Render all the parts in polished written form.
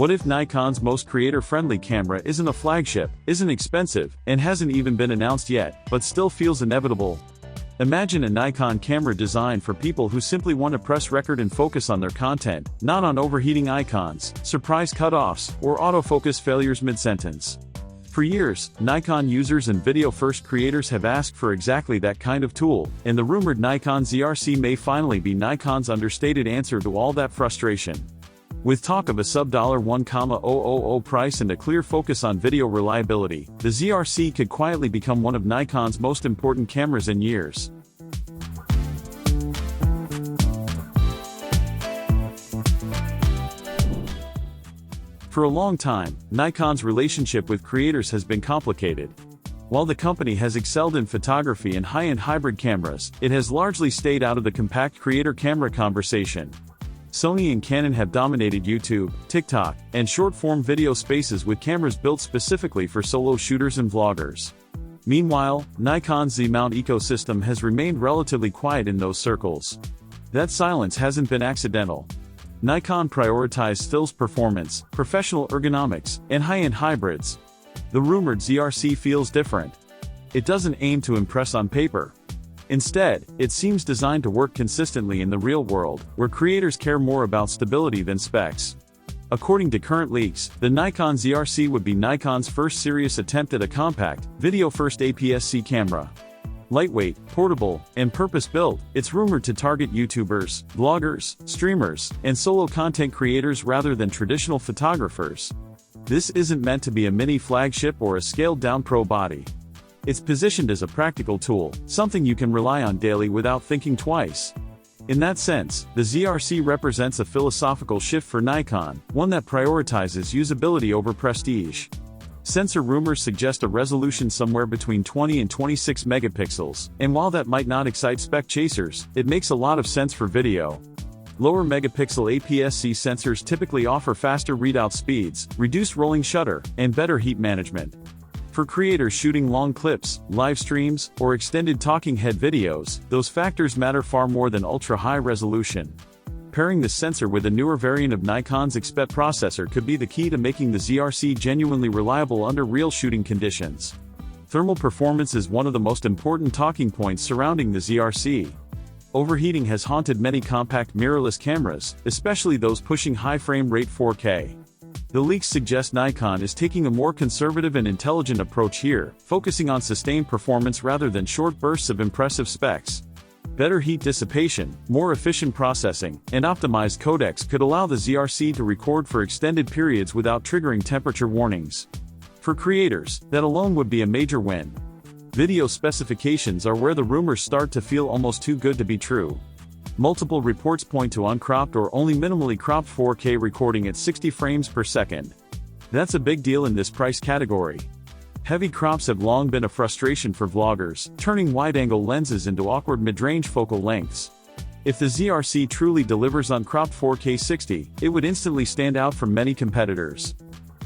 What if Nikon's most creator-friendly camera isn't a flagship, isn't expensive, and hasn't even been announced yet, but still feels inevitable? Imagine a Nikon camera designed for people who simply want to press record and focus on their content, not on overheating icons, surprise cutoffs, or autofocus failures mid-sentence. For years, Nikon users and video-first creators have asked for exactly that kind of tool, and the rumored Nikon ZRC may finally be Nikon's understated answer to all that frustration. With talk of a sub-$1,000 price and a clear focus on video reliability, the ZRC could quietly become one of Nikon's most important cameras in years. For a long time, Nikon's relationship with creators has been complicated. While the company has excelled in photography and high-end hybrid cameras, it has largely stayed out of the compact creator camera conversation. Sony and Canon have dominated YouTube, TikTok, and short-form video spaces with cameras built specifically for solo shooters and vloggers. Meanwhile, Nikon's Z-mount ecosystem has remained relatively quiet in those circles. That silence hasn't been accidental. Nikon prioritized stills performance, professional ergonomics, and high-end hybrids. The rumored ZRC feels different. It doesn't aim to impress on paper. Instead, it seems designed to work consistently in the real world, where creators care more about stability than specs. According to current leaks, the Nikon ZRC would be Nikon's first serious attempt at a compact, video-first APS-C camera. Lightweight, portable, and purpose-built, it's rumored to target YouTubers, vloggers, streamers, and solo content creators rather than traditional photographers. This isn't meant to be a mini flagship or a scaled-down pro body. It's positioned as a practical tool, something you can rely on daily without thinking twice. In that sense, the ZRC represents a philosophical shift for Nikon, one that prioritizes usability over prestige. Sensor rumors suggest a resolution somewhere between 20 and 26 megapixels, and while that might not excite spec chasers, it makes a lot of sense for video. Lower megapixel APS-C sensors typically offer faster readout speeds, reduced rolling shutter, and better heat management. For creators shooting long clips, live streams, or extended talking head videos, those factors matter far more than ultra-high resolution. Pairing this sensor with a newer variant of Nikon's XPET processor could be the key to making the ZRC genuinely reliable under real shooting conditions. Thermal performance is one of the most important talking points surrounding the ZRC. Overheating has haunted many compact mirrorless cameras, especially those pushing high frame rate 4K. The leaks suggest Nikon is taking a more conservative and intelligent approach here, focusing on sustained performance rather than short bursts of impressive specs. Better heat dissipation, more efficient processing, and optimized codecs could allow the ZRC to record for extended periods without triggering temperature warnings. For creators, that alone would be a major win. Video specifications are where the rumors start to feel almost too good to be true. Multiple reports point to uncropped or only minimally cropped 4K recording at 60 frames per second. That's a big deal in this price category. Heavy crops have long been a frustration for vloggers, turning wide-angle lenses into awkward mid-range focal lengths. If the ZRC truly delivers uncropped 4K 60, it would instantly stand out from many competitors.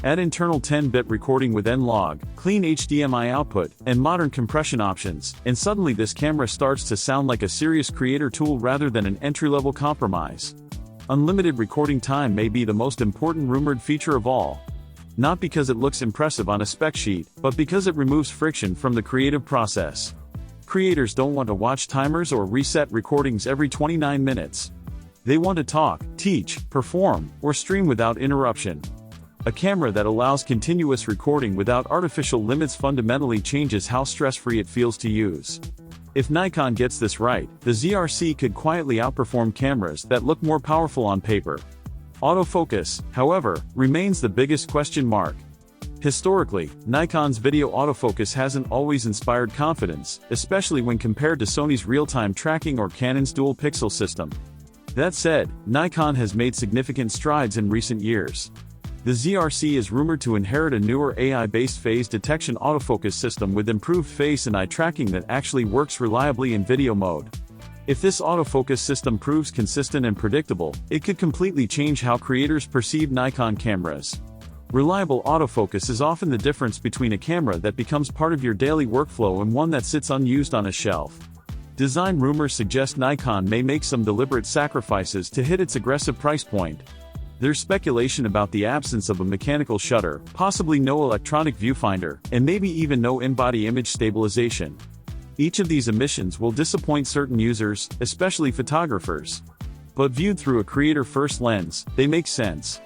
Add internal 10-bit recording with N-Log, clean HDMI output, and modern compression options, and suddenly this camera starts to sound like a serious creator tool rather than an entry-level compromise. Unlimited recording time may be the most important rumored feature of all. Not because it looks impressive on a spec sheet, but because it removes friction from the creative process. Creators don't want to watch timers or reset recordings every 29 minutes. They want to talk, teach, perform, or stream without interruption. A camera that allows continuous recording without artificial limits fundamentally changes how stress-free it feels to use. If Nikon gets this right, the ZRC could quietly outperform cameras that look more powerful on paper. Autofocus, however, remains the biggest question mark. Historically, Nikon's video autofocus hasn't always inspired confidence, especially when compared to Sony's real-time tracking or Canon's dual-pixel system. That said, Nikon has made significant strides in recent years. The ZRC is rumored to inherit a newer AI-based phase detection autofocus system with improved face and eye tracking that actually works reliably in video mode. If this autofocus system proves consistent and predictable, it could completely change how creators perceive Nikon cameras. Reliable autofocus is often the difference between a camera that becomes part of your daily workflow and one that sits unused on a shelf. Design rumors suggest Nikon may make some deliberate sacrifices to hit its aggressive price point. There's speculation about the absence of a mechanical shutter, possibly no electronic viewfinder, and maybe even no in-body image stabilization. Each of these omissions will disappoint certain users, especially photographers. But viewed through a creator-first lens, they make sense.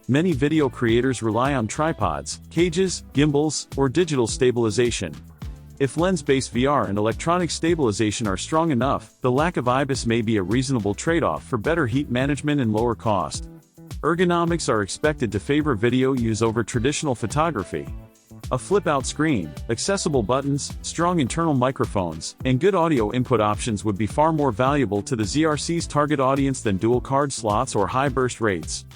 Many video creators rely on tripods, cages, gimbals, or digital stabilization. If lens-based VR and electronic stabilization are strong enough, the lack of IBIS may be a reasonable trade-off for better heat management and lower cost. Ergonomics are expected to favor video use over traditional photography. A flip-out screen, accessible buttons, strong internal microphones, and good audio input options would be far more valuable to the ZRC's target audience than dual card slots or high burst rates.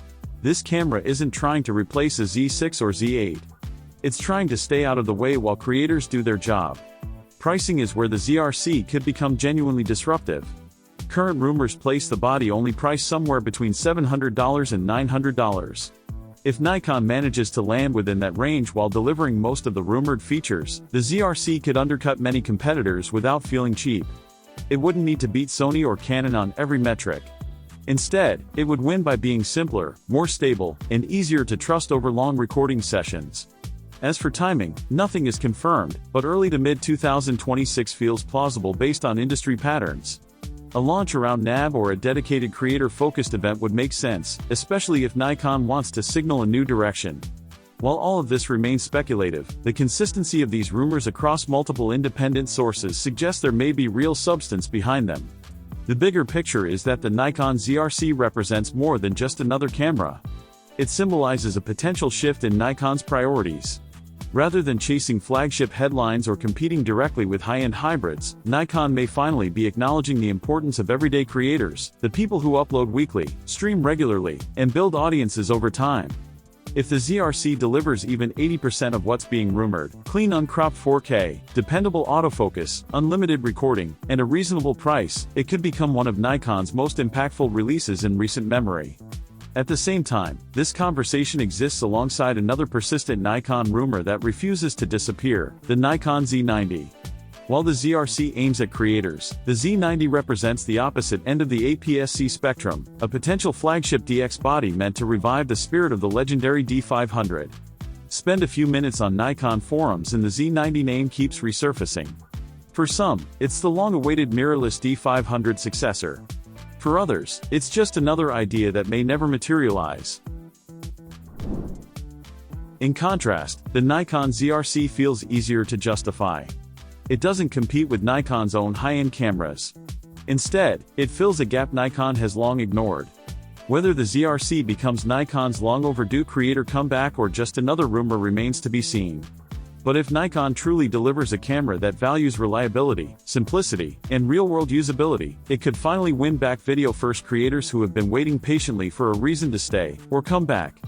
This camera isn't trying to replace a Z6 or Z8. It's trying to stay out of the way while creators do their job. Pricing is where the ZRC could become genuinely disruptive. Current rumors place the body only priced somewhere between $700 and $900. If Nikon manages to land within that range while delivering most of the rumored features, the ZRC could undercut many competitors without feeling cheap. It wouldn't need to beat Sony or Canon on every metric. Instead, it would win by being simpler, more stable, and easier to trust over long recording sessions. As for timing, nothing is confirmed, but early to mid-2026 feels plausible based on industry patterns. A launch around NAB or a dedicated creator-focused event would make sense, especially if Nikon wants to signal a new direction. While all of this remains speculative, the consistency of these rumors across multiple independent sources suggests there may be real substance behind them. The bigger picture is that the Nikon ZRC represents more than just another camera. It symbolizes a potential shift in Nikon's priorities. Rather than chasing flagship headlines or competing directly with high-end hybrids, Nikon may finally be acknowledging the importance of everyday creators, the people who upload weekly, stream regularly, and build audiences over time. If the ZRC delivers even 80% of what's being rumored, clean uncropped 4K, dependable autofocus, unlimited recording, and a reasonable price, it could become one of Nikon's most impactful releases in recent memory. At the same time, this conversation exists alongside another persistent Nikon rumor that refuses to disappear, the Nikon Z90. While the ZRC aims at creators, the Z90 represents the opposite end of the APS-C spectrum, a potential flagship DX body meant to revive the spirit of the legendary D500. Spend a few minutes on Nikon forums and the Z90 name keeps resurfacing. For some, it's the long-awaited mirrorless D500 successor. For others, it's just another idea that may never materialize. In contrast, the Nikon ZRC feels easier to justify. It doesn't compete with Nikon's own high-end cameras. Instead, it fills a gap Nikon has long ignored. Whether the ZRC becomes Nikon's long-overdue creator comeback or just another rumor remains to be seen. But if Nikon truly delivers a camera that values reliability, simplicity, and real-world usability, it could finally win back video-first creators who have been waiting patiently for a reason to stay or come back.